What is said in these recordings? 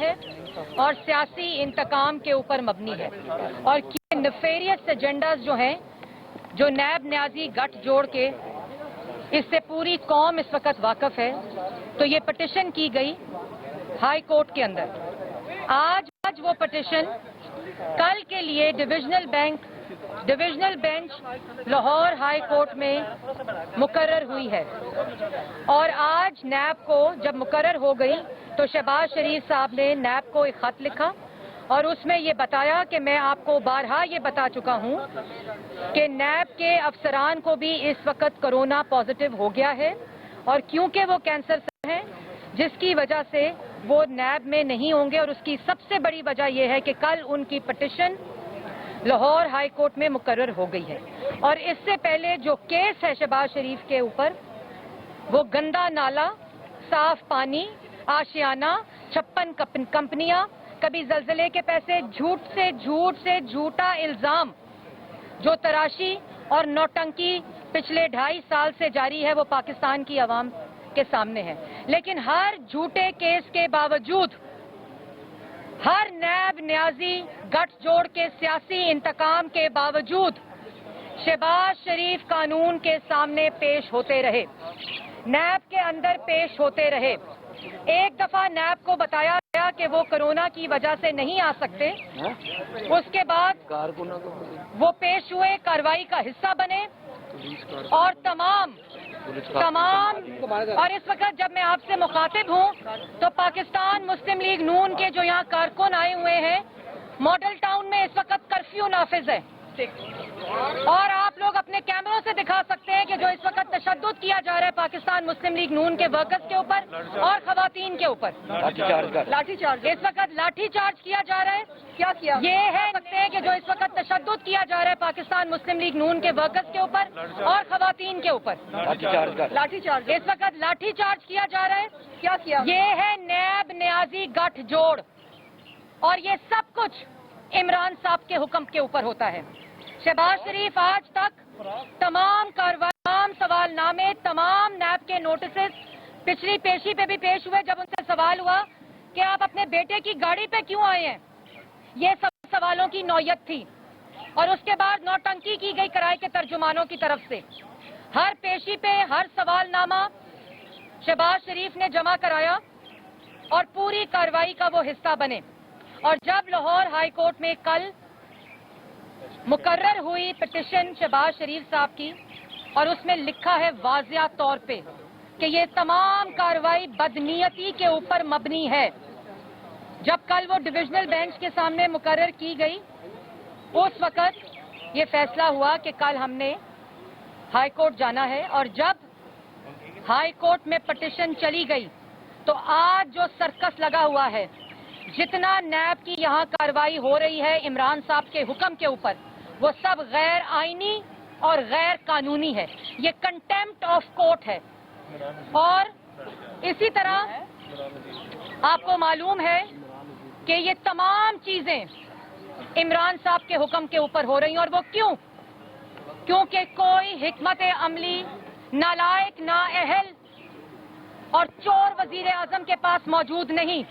है और सियासी इंतकाम के ऊपर मबनी है और नेफेरियस एजेंडाज जो हैं, जो नैब न्याजी गठजोड़ के, इससे पूरी कौम इस वक्त वाकफ है। तो ये पिटिशन की गई हाई कोर्ट के अंदर। आज वो पिटिशन कल के लिए divisional bench Lahore high court में मुकर्रर हुई है और आज नैब को जब मुकर्रर हो गई तो शहबाज शरीफ साहब ने नैब को एक खत लिखा और उसमें ये बताया कि मैं आपको बारहा ये बता चुका हूँ कि नैब के अफसरान को भी इस वक्त कोरोना पॉजिटिव हो गया है और क्योंकि वो कैंसर से हैं, जिसकी वजह से वो नैब में नहीं होंगे और उसकी सबसे बड़ी वजह यह है कि कल उनकी पिटिशन लाहौर हाई कोर्ट में मुकर्रर हो गई है। और इससे पहले जो केस है शहबाज शरीफ के ऊपर, वो गंदा नाला, साफ पानी, आशियाना, 56 कंपनियां, कभी जलजले के पैसे, झूठ से झूठा इल्जाम, जो तराशी और नौटंकी पिछले 2.5 साल से जारी है, वो पाकिस्तान की आवाम के सामने है। लेकिन हर झूठे केस के बावजूद, हर नैब न्याजी गठजोड़ के सियासी इंतकाम के बावजूद शहबाज शरीफ कानून के सामने पेश होते रहे, नैब के अंदर पेश होते रहे। एक दफा नैब को बताया गया कि वो कोरोना की वजह से नहीं आ सकते, उसके बाद वो पेश हुए, कार्रवाई का हिस्सा बने और तमाम और इस वक्त जब मैं आपसे मुखातिब हूँ तो पाकिस्तान मुस्लिम लीग नून के जो यहाँ कारकुन आए हुए हैं, मॉडल टाउन में इस वक्त कर्फ्यू नाफिज है और आप लोग अपने कैमरों से दिखा सकते हैं कि जो इस वक्त तशद्दुद किया जा रहा है पाकिस्तान मुस्लिम लीग नून के वर्कर्स के ऊपर और खवातीन के ऊपर, लाठीचार्ज इस वक्त लाठीचार्ज किया जा रहा है। क्या किया ये है सकते हैं कि जो इस वक्त तशद्दुद किया जा रहा है पाकिस्तान मुस्लिम लीग नून के वर्कर्स के ऊपर और खवातीन के ऊपर, लाठीचार्ज इस वक्त लाठीचार्ज किया जा रहा है। क्या किया ये है नैब न्याजी गठजोड़ और ये सब कुछ इमरान साहब के हुक्म के ऊपर होता है। शहबाज शरीफ आज तक तमाम कार्रवाई, तमाम सवालनामे, तमाम नैब के नोटिस पिछली पेशी पे भी पेश हुए। जब उनसे सवाल हुआ कि आप अपने बेटे की गाड़ी पे क्यों आए हैं, ये सब सवालों की नौयत थी और उसके बाद नौटंकी की गई किराए के तर्जुमानों की तरफ से। हर पेशी पे हर सवालनामा शहबाज शरीफ ने जमा कराया और पूरी कार्रवाई का वो हिस्सा बने। और जब लाहौर हाई कोर्ट में कल मुकर्रर हुई पिटिशन शहबाज शरीफ साहब की और उसमें लिखा है वाज़िया तौर पे कि ये तमाम कार्रवाई बदनीयती के ऊपर मबनी है, जब कल वो डिविजनल बेंच के सामने मुकर्रर की गई, उस वक्त ये फैसला हुआ कि कल हमने हाई कोर्ट जाना है। और जब हाई कोर्ट में पिटिशन चली गई तो आज जो सर्कस लगा हुआ है, जितना नैब की यहाँ कार्रवाई हो रही है इमरान साहब के हुक्म के ऊपर, वो सब गैर आईनी और गैर कानूनी है। ये कंटेम्प्ट ऑफ कोर्ट है। और इसी तरह आपको मालूम है कि ये तमाम चीजें इमरान साहब के हुक्म के ऊपर हो रही हैं। और वो क्यों? क्योंकि कोई हिकमत अमली नालायक, नाअहल और चोर वजीर आजम के पास मौजूद नहीं।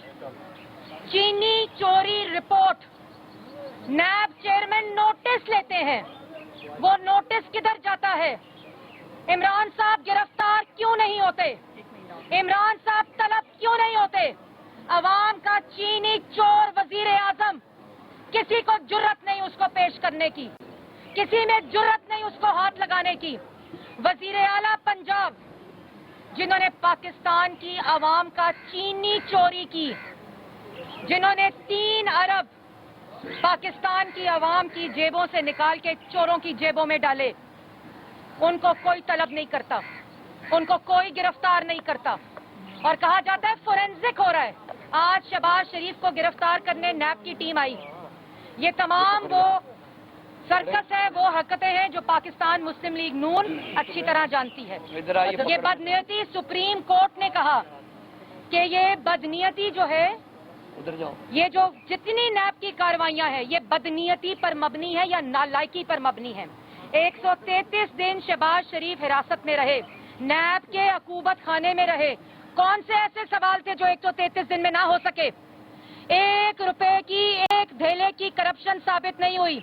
चीनी चोरी रिपोर्ट, नैब चेयरमैन नोटिस लेते हैं, वो नोटिस किधर जाता है? इमरान साहब गिरफ्तार क्यों नहीं होते? इमरान साहब तलब क्यों नहीं होते? अवाम का चीनी चोर वजीर आजम, किसी को जुर्रत नहीं उसको पेश करने की, किसी में जुर्रत नहीं उसको हाथ लगाने की। वजीर आला पंजाब, जिन्होंने पाकिस्तान की अवाम का चीनी चोरी की, जिन्होंने 3 अरब पाकिस्तान की आवाम की जेबों से निकाल के चोरों की जेबों में डाले, उनको कोई तलब नहीं करता, उनको कोई गिरफ्तार नहीं करता। और कहा जाता है फोरेंसिक हो रहा है। आज शहबाज शरीफ को गिरफ्तार करने नैब की टीम आई। ये तमाम वो सर्कस है, वो हरकतें हैं जो पाकिस्तान मुस्लिम लीग नून अच्छी तरह जानती है। ये बदनीयती, सुप्रीम कोर्ट ने कहा कि ये बदनीयती जो है, ये जो जितनी नैब की कार्रवाइयां हैं, ये बदनीयती पर मबनी है या नालायकी पर मबनी है। 133 दिन शहबाज शरीफ हिरासत में रहे, नैब के अकूबत खाने में रहे। कौन से ऐसे सवाल थे जो 133 दिन में ना हो सके? 1 रुपए की एक धेले की करप्शन साबित नहीं हुई।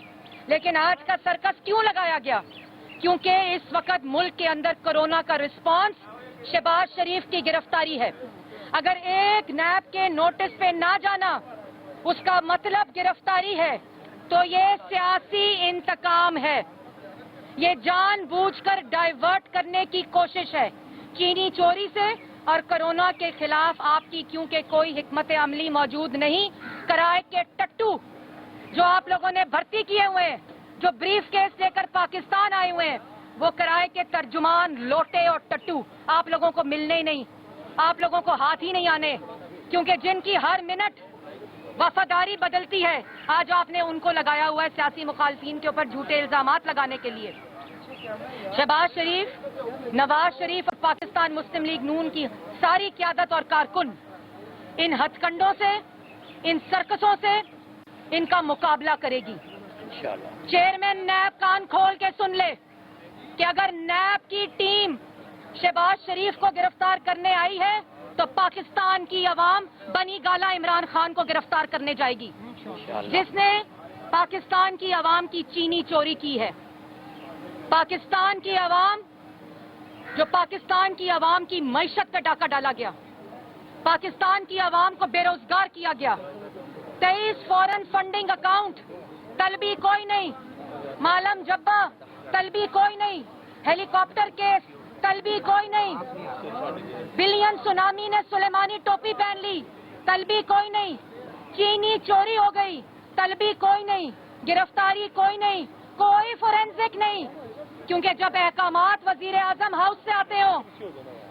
लेकिन आज का सर्कस क्यों लगाया गया? क्योंकि इस वक्त मुल्क के अंदर कोरोना का रिस्पांस शहबाज शरीफ की गिरफ्तारी है। अगर एक नैब के नोटिस पे ना जाना उसका मतलब गिरफ्तारी है, तो ये सियासी इंतकाम है। ये जानबूझकर डाइवर्ट करने की कोशिश है चीनी चोरी से और कोरोना के खिलाफ आपकी, क्योंकि कोई हिकमत अमली मौजूद नहीं। किराए के टट्टू जो आप लोगों ने भर्ती किए हुए हैं, जो ब्रीफ केस लेकर पाकिस्तान आए हुए हैं, वो किराए के तर्जुमान, लोटे और टट्टू आप लोगों को मिलने ही नहीं, आप लोगों को हाथ ही नहीं आने, क्योंकि जिनकी हर मिनट वफादारी बदलती है, आज आपने उनको लगाया हुआ है सियासी मुखालफिन के ऊपर झूठे इल्जामात लगाने के लिए। शहबाज शरीफ, नवाज शरीफ और पाकिस्तान मुस्लिम लीग नून की सारी क़यादत और कारकुन इन हथकंडों से, इन सर्कसों से इनका मुकाबला करेगी। चेयरमैन नैब कान खोल के सुन ले कि अगर नैब की टीम शहबाज शरीफ को गिरफ्तार करने आई है तो पाकिस्तान की अवाम बनी गाला इमरान खान को गिरफ्तार करने जाएगी, जिसने पाकिस्तान की अवाम की चीनी चोरी की है। पाकिस्तान की अवाम, जो पाकिस्तान की अवाम की मईशत पे डाका डाला गया, पाकिस्तान की अवाम को बेरोजगार किया गया। 23 फॉरेन फंडिंग अकाउंट, तलबी कोई नहीं। मालम जब्बा, तलबी कोई नहीं। हेलीकॉप्टर केस, तलबी कोई नहीं। बिलियन सुनामी ने सुलेमानी टोपी पहन ली, तलबी कोई नहीं। चीनी चोरी हो गई, तलबी कोई नहीं। गिरफ्तारी कोई नहीं, कोई फोरेंसिक नहीं, क्योंकि जब अहकामात वजीर आजम हाउस से आते हो,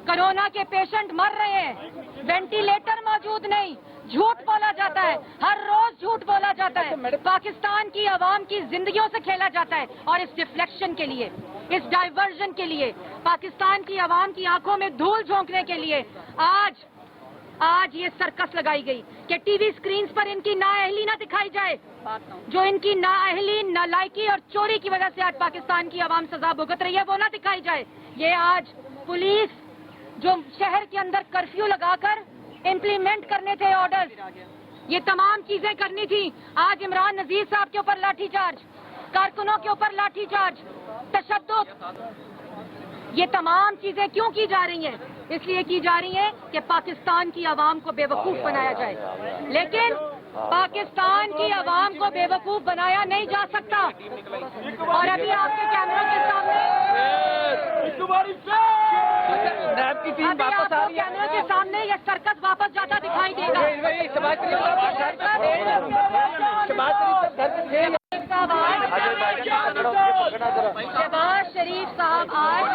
कोरोना के पेशेंट मर रहे हैं, वेंटिलेटर मौजूद नहीं, झूठ बोला जाता है, हर रोज झूठ बोला जाता है, पाकिस्तान की आवाम की जिंदगियों से खेला जाता है। और इस डिफ्लेक्शन के लिए, इस डाइवर्जन के लिए, पाकिस्तान की आवाम की आंखों में धूल झोंकने के लिए आज ये सर्कस लगाई गई कि टीवी स्क्रीन पर इनकी नाअहली ना दिखाई जाए। जो इनकी नाअहली, नालायकी और चोरी की वजह से आज पाकिस्तान की आवाम सजा भुगत रही है, वो ना दिखाई जाए। ये आज पुलिस जो शहर के अंदर कर्फ्यू लगाकर इम्प्लीमेंट करने थे ऑर्डर्स, ये तमाम चीजें करनी थी। आज इमरान नजीर साहब के ऊपर लाठीचार्ज, कारकुनों के ऊपर लाठीचार्ज, तशद्दुद, ये तमाम चीजें क्यों की जा रही हैं? इसलिए की जा रही है कि पाकिस्तान की आवाम को बेवकूफ बनाया जाए। लेकिन पाकिस्तान की आवाम को बेवकूफ बनाया नहीं जा सकता। और अभी आपके कैमरों के सामने कैमरों के सामने ये सर्कस वापस जाता दिखाई देगा। शहबाज शरीफ साहब आज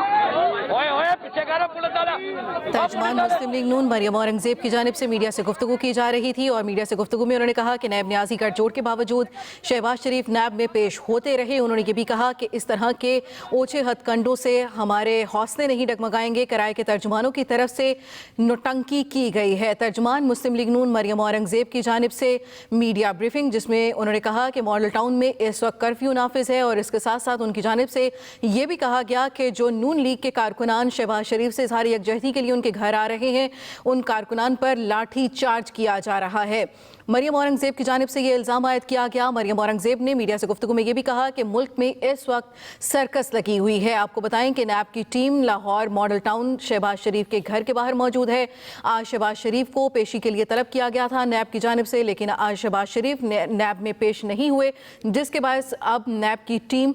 तर्जुमान मुस्लिम लीग नून मरियम औरंगजेब की जानिब से मीडिया से गुफ्तगू की जा रही थी और मीडिया से गुफ्तगू में उन्होंने कहा कि नैब न्याजी गठजोड़ के बावजूद शहबाज शरीफ नैब में पेश होते रहे। उन्होंने ये भी कहा कि इस तरह के ओछे हथकंडों से हमारे हौसले नहीं डगमगाएंगे। किराए के तर्जुमानों की तरफ से नोटंकी की गई है। तर्जुमान मुस्लिम लीग नून मरियम औरंगजेब की जानिब से मीडिया ब्रीफिंग, जिसमें उन्होंने कहा कि मॉडल टाउन में इस वक्त कर्फ्यू नाफिज है और इसके साथ साथ उनकी जानिब से ये भी कहा गया कि जो नून लीग के कारकुनान शहबाज शरीफ से इज़हार यकजहती के लिए उनके घर आ रहे हैं, उन कारकुनान पर लाठी चार्ज किया जा रहा है। मरियम औरंगजेब की जानिब से ये इल्ज़ाम आयद किया गया। मरियम औरंगजेब ने मीडिया से गुफ्तगू में ये भी कहा कि मुल्क में इस वक्त सर्कस लगी हुई है। आपको बताएं कि नैब की team Lahore Model Town Shahbaz Sharif के घर के बाहर मौजूद है। आज शहबाज शरीफ को पेशी के लिए तलब किया गया था नैब की जानिब से, लेकिन आज शहबाज शरीफ नैब में पेश नहीं हुए, जिसके बायस अब नैब की टीम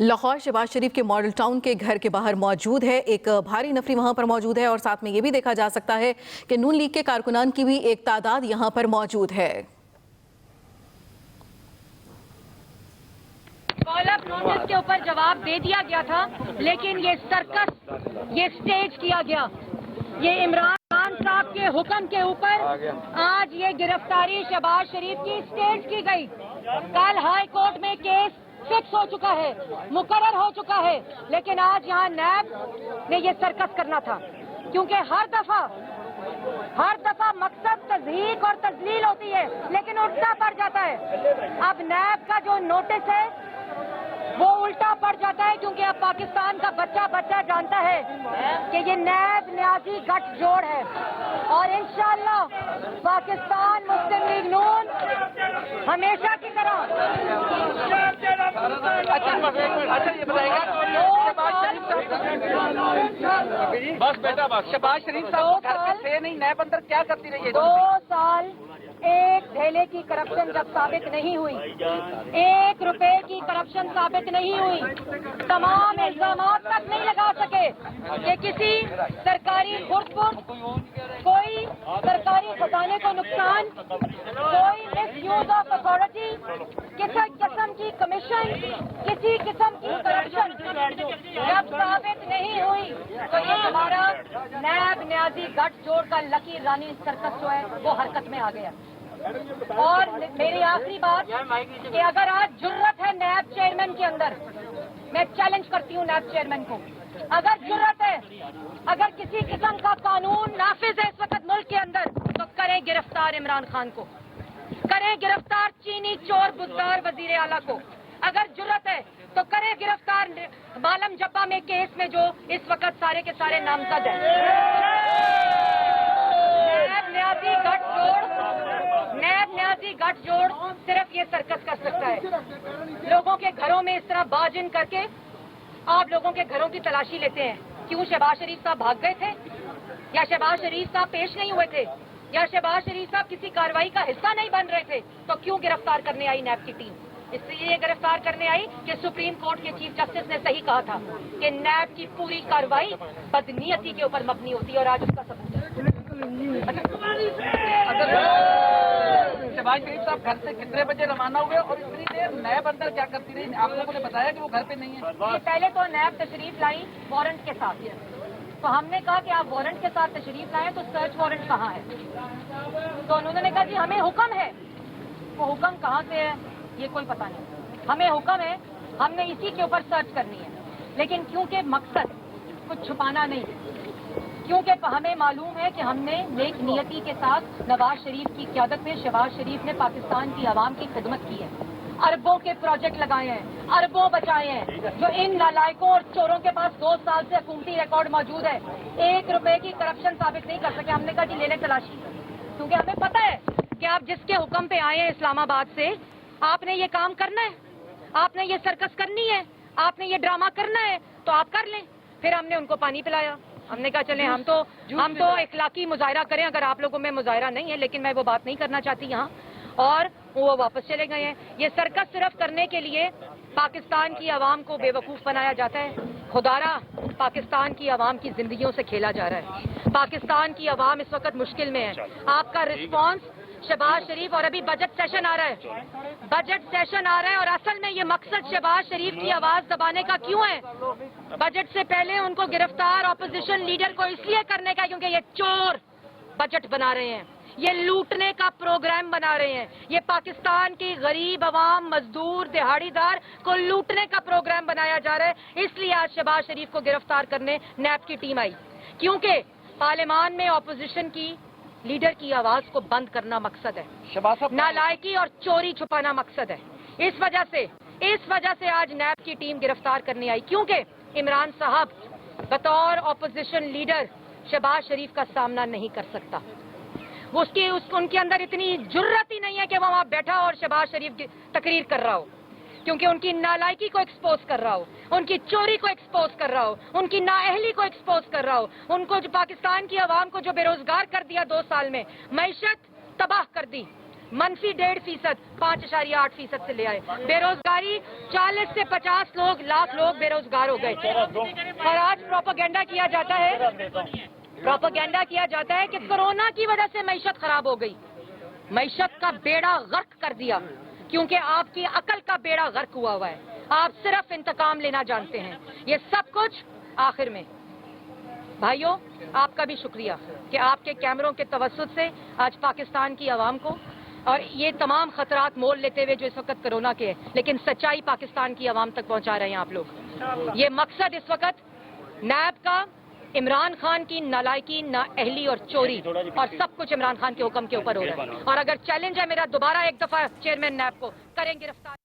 लाहौर शहबाज शरीफ के मॉडल टाउन के घर के बाहर मौजूद है। एक भारी नफरी वहां पर मौजूद है और साथ में ये भी देखा जा सकता है कि नून लीग के कारकुनान की भी एक तादाद यहां पर मौजूद है। कॉल ऑफ नोटिस के ऊपर जवाब दे दिया गया था, लेकिन ये सर्कस, ये स्टेज किया गया। ये इमरान खान साहब के हुक्म के ऊपर आज ये गिरफ्तारी शहबाज शरीफ की स्टेज की गई। कल हाई कोर्ट में केस फिक्स हो चुका है, मुकर्रर हो चुका है, लेकिन आज यहाँ नैब ने ये सर्कस करना था, क्योंकि हर दफा मकसद तज़हीक और तजलील होती है, लेकिन उल्टा पड़ जाता है। अब नैब का जो नोटिस है वो उल्टा पड़ जाता है, क्योंकि अब पाकिस्तान का बच्चा जानता है कि ये नैब न्याजी गठजोड़ है और इंशाअल्लाह पाकिस्तान मुस्लिम हमेशा की तरह अच्छा ये बताएगा बस बेटा बस शहबाज शरीफ साहब घर पे थे नहीं, नैब अंदर क्या करती रही है? 2 साल एक ढेले की करप्शन जब साबित नहीं हुई, 1 रुपए की करप्शन साबित नहीं हुई, तमाम इल्जामात तक नहीं लगा सके कि किसी सरकारी खुर्द कोई सरकारी खजाने को नुकसान, कोई मिसयूज ऑफ अथॉरिटी, किसी किस्म की कमीशन, किसी किस्म की करप्शन जब साबित नहीं हुई तो ये हमारा नैब न्याजी गठजोड़ का लकी रानी सर्कस जो है वो हरकत में आ गया। और मेरी आखिरी बात कि अगर आज जुर्रत है नैब चेयरमैन के अंदर, मैं चैलेंज करती हूँ नैब चेयरमैन को, अगर जुर्रत है, अगर किसी किस्म का कानून नाफिज है इस वक्त मुल्क के अंदर, तो करें गिरफ्तार इमरान खान को, करें गिरफ्तार चीनी चोर बुजदार वजीर आला को, अगर जुर्रत है तो करें गिरफ्तार मालम जब्बा में केस में जो इस वक्त सारे के सारे नामजद हैं। नैब न्याजी गठजोड़ सिर्फ ये सर्कस कर सकता है। लोगों के घरों में इस तरह बाजिन करके आप लोगों के घरों की तलाशी लेते हैं। क्यों शहबाज शरीफ साहब भाग गए थे, या शहबाज शरीफ साहब पेश नहीं हुए थे, या शहबाज शरीफ साहब किसी कार्रवाई का हिस्सा नहीं बन रहे थे, तो क्यों गिरफ्तार करने आई नैब की टीम? इसलिए गिरफ्तार करने आई कि सुप्रीम कोर्ट के चीफ जस्टिस ने सही कहा था कि नैब की पूरी कार्रवाई बदनीयती के ऊपर मबनी होती है, और आज उसका सबूत है। शहबाज शरीफ साहब घर से कितने बजे रवाना हुए और इतनी देर नैब अंदर क्या करती रही? आप लोगों ने बताया कि वो घर पे नहीं है। ये पहले तो नैब तशरीफ लाई वारंट के साथ, तो हमने कहा कि आप वारंट के साथ तशरीफ लाएं तो सर्च वारंट कहाँ है? तो उन्होंने कहा जी हमें हुक्म है। वो हुक्म कहाँ से है ये कोई पता नहीं, हमें हुक्म है, हमने इसी के ऊपर सर्च करनी है। लेकिन क्योंकि मकसद कुछ छुपाना नहीं, क्योंकि हमें मालूम है कि हमने नेक नियति के साथ नवाज शरीफ की क़यादत में शहबाज शरीफ ने पाकिस्तान की आवाम की खिदमत की है, अरबों के प्रोजेक्ट लगाए हैं, अरबों बचाए हैं, जो इन नालायकों और चोरों के पास 2 साल से हुकूमती रिकॉर्ड मौजूद है। 1 रुपए की करप्शन साबित नहीं कर सके। हमने कहा जी ले लें तलाशी, क्योंकि हमें पता है कि आप जिसके हुक्म पे आए हैं इस्लामाबाद से, आपने ये काम करना है, आपने ये सर्कस करनी है, आपने ये ड्रामा करना है, तो आप कर लें। फिर हमने उनको पानी पिलाया, हमने कहा चलें हम तो इखलाकी मुजाहरा करें, अगर आप लोगों में मुजाहरा नहीं है, लेकिन मैं वो बात नहीं करना चाहती यहाँ, और वो वापस चले गए हैं। ये सर्कस सिर्फ करने के लिए पाकिस्तान की आवाम को बेवकूफ़ बनाया जाता है। खुदारा पाकिस्तान की आवाम की जिंदगियों से खेला जा रहा है। पाकिस्तान की आवाम इस वक्त मुश्किल में है। आपका रिस्पॉन्स शहबाज शरीफ, और अभी बजट सेशन आ रहा है, बजट सेशन आ रहा है, और असल में ये मकसद शहबाज शरीफ की आवाज दबाने का क्यों है? बजट से पहले उनको गिरफ्तार अपोजिशन लीडर को इसलिए करने का क्योंकि ये चोर बजट बना रहे हैं, ये लूटने का प्रोग्राम बना रहे हैं, ये पाकिस्तान की गरीब अवाम, मजदूर, दिहाड़ीदार को लूटने का प्रोग्राम बनाया जा रहा है। इसलिए आज शहबाज शरीफ को गिरफ्तार करने नैब की टीम आई, क्योंकि पार्लियामान में अपोजिशन की लीडर की आवाज को बंद करना मकसद है, नालायकी और चोरी छुपाना मकसद है। इस वजह से आज नैब की टीम गिरफ्तार करने आई, क्योंकि इमरान साहब बतौर अपोजिशन लीडर शहबाज शरीफ का सामना नहीं कर सकता। उनके अंदर इतनी जुर्रत ही नहीं है कि वो वहां बैठा और शहबाज शरीफ की तकरीर कर रहा हो, क्योंकि उनकी नालायकी को एक्सपोज कर रहा हो, उनकी चोरी को एक्सपोज कर रहा हो, उनकी नाअहली को एक्सपोज कर रहा हो, उनको जो पाकिस्तान की आवाम को जो बेरोजगार कर दिया 2 साल में, मईशत तबाह कर दी, -1.5%, 5.8% से ले आए, बेरोजगारी 40 से 50 लाख लोग बेरोजगार हो गए। और आज प्रोपेगेंडा किया जाता है कि कोरोना की वजह से मईशत खराब हो गई। मईशत का बेड़ा गर्क कर दिया, क्योंकि आपकी अकल का बेड़ा गर्क हुआ है। आप सिर्फ इंतकाम लेना जानते हैं। ये सब कुछ आखिर में भाइयों आपका भी शुक्रिया कि आपके कैमरों के तवज्जुह से आज पाकिस्तान की आवाम को, और ये तमाम खतरात मोल लेते हुए जो इस वक्त कोरोना के हैं, लेकिन सच्चाई पाकिस्तान की आवाम तक पहुंचा रहे हैं आप लोग। ये मकसद इस वक्त नैब का इमरान खान की नालायकी, नाअहली और चोरी, और सब कुछ इमरान खान के हुक्म के ऊपर हो रहा है। और अगर चैलेंज है मेरा दोबारा एक दफा चेयरमैन नैब को करें गिरफ्तार।